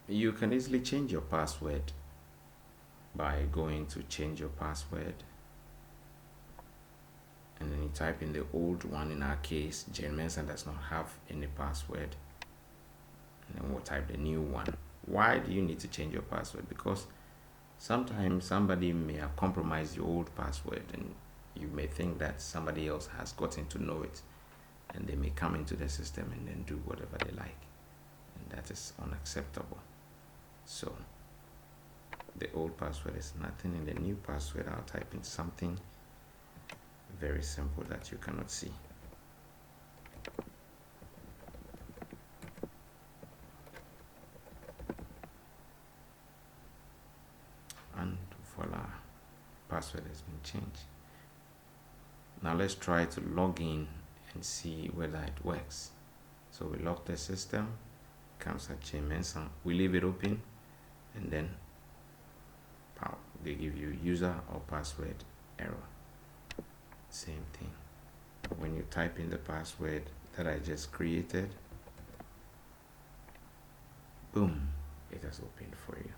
You can easily change your password by going to change your password, and then you type in the old one. In our case, Jane Mensah does not have any password, and then we'll type the new one. Why do you need to change your password? Because sometimes somebody may have compromised your old password, and you may think that somebody else has gotten to know it, and they may come into the system and then do whatever they like, and that is unacceptable. So the old password is nothing, and the new password, I'll type in something very simple that you cannot see. And voila, password has been changed. Now let's try to log in and see whether it works. So we lock the system, comes at Jmensa, we leave it open, and then they give you user or password error. Same thing. When you type in the password that I just created, boom, it has opened for you.